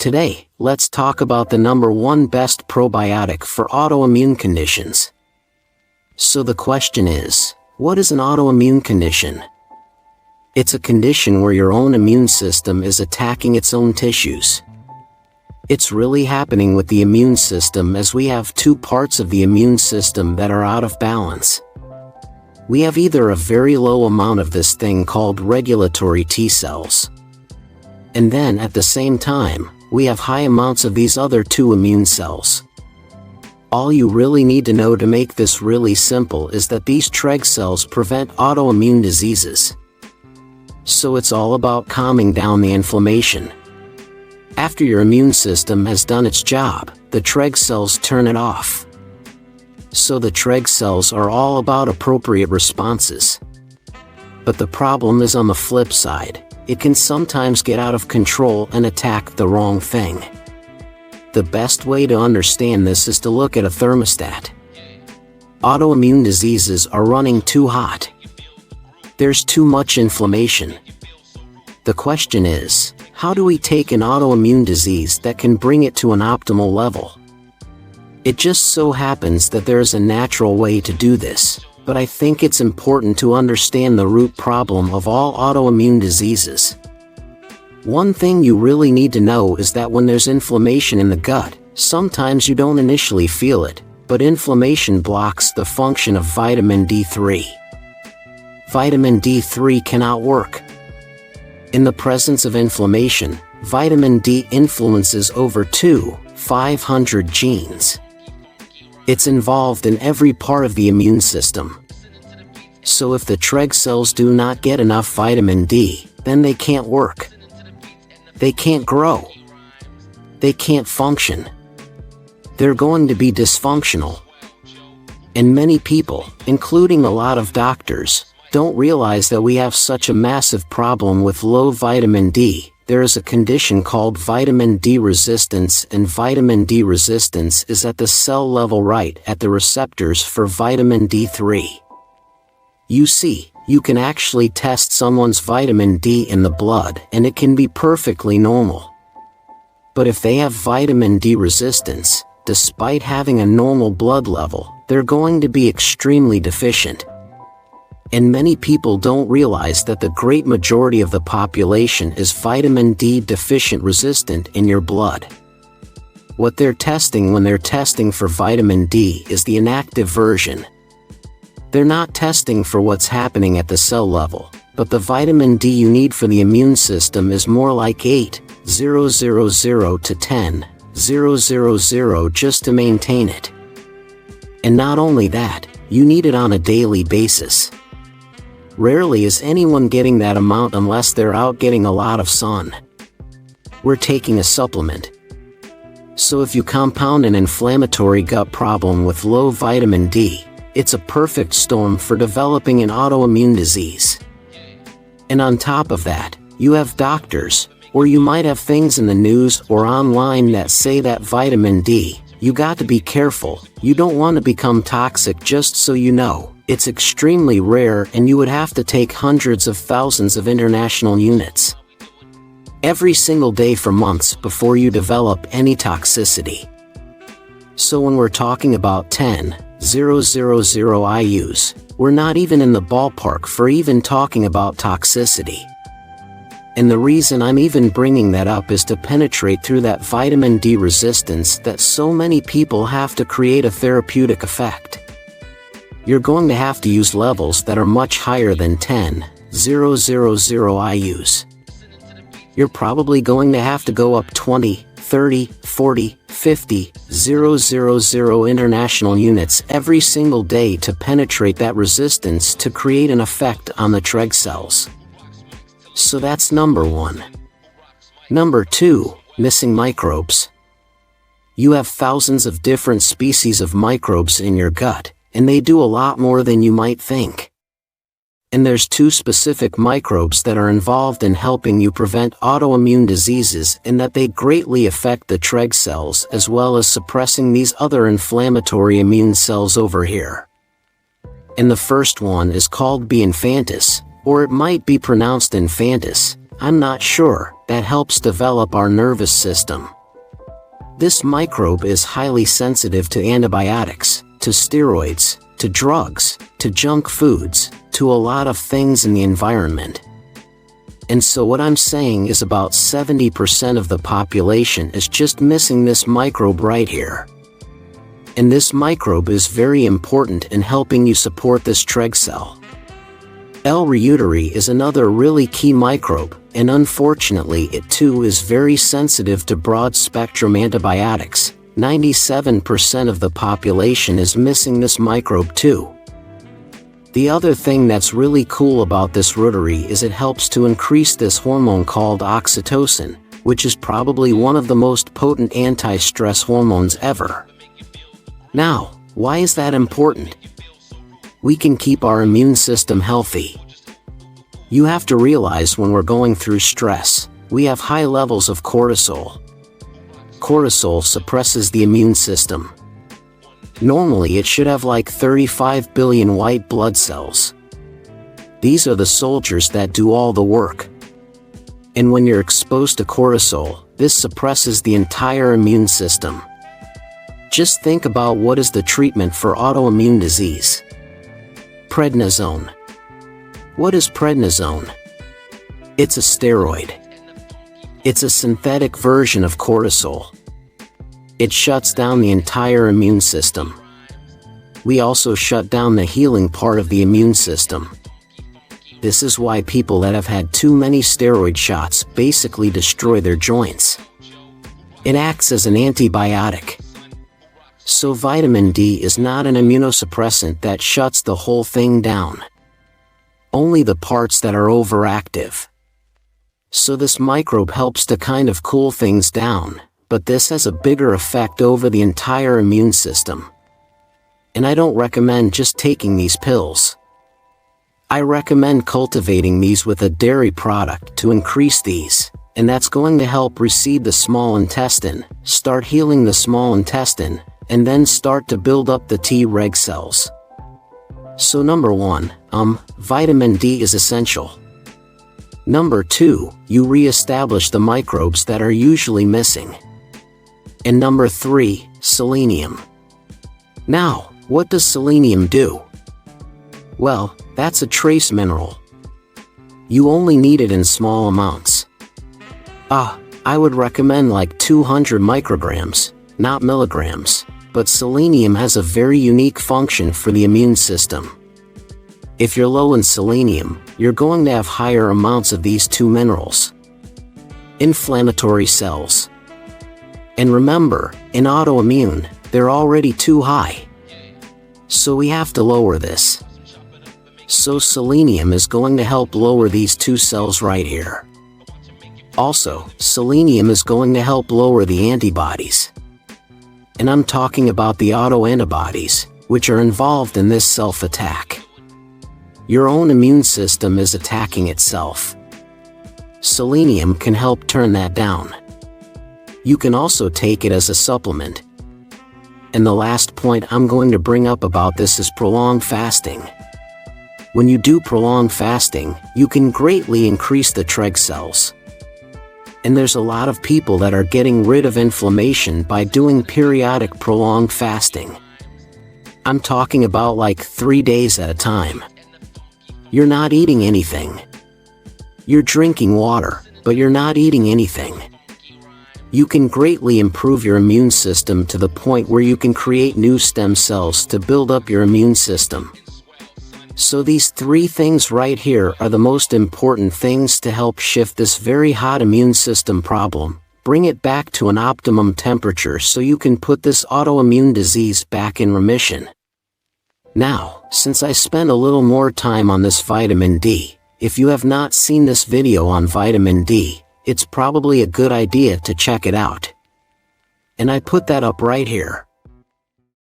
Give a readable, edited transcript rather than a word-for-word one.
Today, let's talk about the number one best probiotic for autoimmune conditions. So the question is, what is an autoimmune condition? It's a condition where your own immune system is attacking its own tissues. It's really happening with the immune system, as we have two parts of the immune system that are out of balance. We have either a very low amount of this thing called regulatory T cells, and then at the same time, we have high amounts of these other two immune cells. All you really need to know to make this really simple is that these Treg cells prevent autoimmune diseases. So it's all about calming down the inflammation. After your immune system has done its job, the Treg cells turn it off. So the Treg cells are all about appropriate responses. But the problem is on the flip side. It can sometimes get out of control and attack the wrong thing. The best way to understand this is to look at a thermostat. Autoimmune diseases are running too hot. There's too much inflammation. The question is, how do we take an autoimmune disease that can bring it to an optimal level? It just so happens that there is a natural way to do this, but I think it's important to understand the root problem of all autoimmune diseases. One thing you really need to know is that when there's inflammation in the gut, sometimes you don't initially feel it, but inflammation blocks the function of vitamin D3. Vitamin D3 cannot work. In the presence of inflammation, vitamin D influences over 500 genes. It's involved in every part of the immune system. So if the Treg cells do not get enough vitamin D, then they can't work. They can't grow. They can't function. They're going to be dysfunctional. And many people, including a lot of doctors, don't realize that we have such a massive problem with low vitamin D. There is a condition called vitamin D resistance, and vitamin D resistance is at the cell level, right at the receptors for vitamin D3. You see, you can actually test someone's vitamin D in the blood and it can be perfectly normal. But if they have vitamin D resistance, despite having a normal blood level, they're going to be extremely deficient. And many people don't realize that the great majority of the population is vitamin D deficient resistant in your blood. What they're testing when they're testing for vitamin D is the inactive version. They're not testing for what's happening at the cell level, but the vitamin D you need for the immune system is more like 8,000 to 10,000 just to maintain it. And not only that, you need it on a daily basis. Rarely is anyone getting that amount unless they're out getting a lot of sun. We're taking a supplement. So if you compound an inflammatory gut problem with low vitamin D, it's a perfect storm for developing an autoimmune disease. And on top of that, you have doctors, or you might have things in the news or online that say that vitamin D, you got to be careful, you don't want to become toxic. Just so you know, it's extremely rare and you would have to take hundreds of thousands of international units every single day for months before you develop any toxicity. So when we're talking about 10,000 IUs, we're not even in the ballpark for even talking about toxicity. And the reason I'm even bringing that up is to penetrate through that vitamin D resistance that so many people have to create a therapeutic effect. You're going to have to use levels that are much higher than 10,000 IUs. You're probably going to have to go up 20, 30, 40, 50, 000 international units every single day to penetrate that resistance to create an effect on the Treg cells. So that's number one. Number two, missing microbes. You have thousands of different species of microbes in your gut, and they do a lot more than you might think. And there's two specific microbes that are involved in helping you prevent autoimmune diseases, in that they greatly affect the Treg cells as well as suppressing these other inflammatory immune cells over here. And the first one is called B. infantis, or it might be pronounced infantis. I'm not sure, that helps develop our nervous system. This microbe is highly sensitive to antibiotics, to steroids, to drugs, to junk foods, to a lot of things in the environment. And so what I'm saying is about 70% of the population is just missing this microbe right here. And this microbe is very important in helping you support this Treg cell. L. reuteri is another really key microbe, and unfortunately it too is very sensitive to broad-spectrum antibiotics. 97% of the population is missing this microbe too. The other thing that's really cool about this reuteri is it helps to increase this hormone called oxytocin, which is probably one of the most potent anti-stress hormones ever. Now, why is that important? We can keep our immune system healthy. You have to realize when we're going through stress, we have high levels of cortisol. Cortisol suppresses the immune system. Normally it should have like 35 billion white blood cells. These are the soldiers that do all the work. And when you're exposed to cortisol, this suppresses the entire immune system. Just think about what is the treatment for autoimmune disease. Prednisone. What is prednisone? It's a steroid. It's a synthetic version of cortisol. It shuts down the entire immune system. We also shut down the healing part of the immune system. This is why people that have had too many steroid shots basically destroy their joints. It acts as an antibiotic. So vitamin D is not an immunosuppressant that shuts the whole thing down. Only the parts that are overactive. So this microbe helps to kind of cool things down, but this has a bigger effect over the entire immune system. And I don't recommend just taking these pills. I recommend cultivating these with a dairy product to increase these, and that's going to help reseed the small intestine, start healing the small intestine, and then start to build up the Treg cells. So number 1, vitamin D is essential. Number 2, you re-establish the microbes that are usually missing. And number 3, selenium. Now, what does selenium do? Well, that's a trace mineral. You only need it in small amounts. I would recommend like 200 micrograms, not milligrams, but selenium has a very unique function for the immune system. If you're low in selenium, you're going to have higher amounts of these two minerals. Inflammatory cells. And remember, in autoimmune, they're already too high. So we have to lower this. So selenium is going to help lower these two cells right here. Also, selenium is going to help lower the antibodies. And I'm talking about the autoantibodies, which are involved in this self-attack. Your own immune system is attacking itself. Selenium can help turn that down. You can also take it as a supplement. And the last point I'm going to bring up about this is prolonged fasting. When you do prolonged fasting, you can greatly increase the Treg cells. And there's a lot of people that are getting rid of inflammation by doing periodic prolonged fasting. I'm talking about like 3 days at a time. You're not eating anything. You're drinking water, but you're not eating anything. You can greatly improve your immune system to the point where you can create new stem cells to build up your immune system. So these 3 things right here are the most important things to help shift this very hot immune system problem, bring it back to an optimum temperature so you can put this autoimmune disease back in remission. Now, since I spent a little more time on this vitamin D, if you have not seen this video on vitamin D, it's probably a good idea to check it out. And I put that up right here.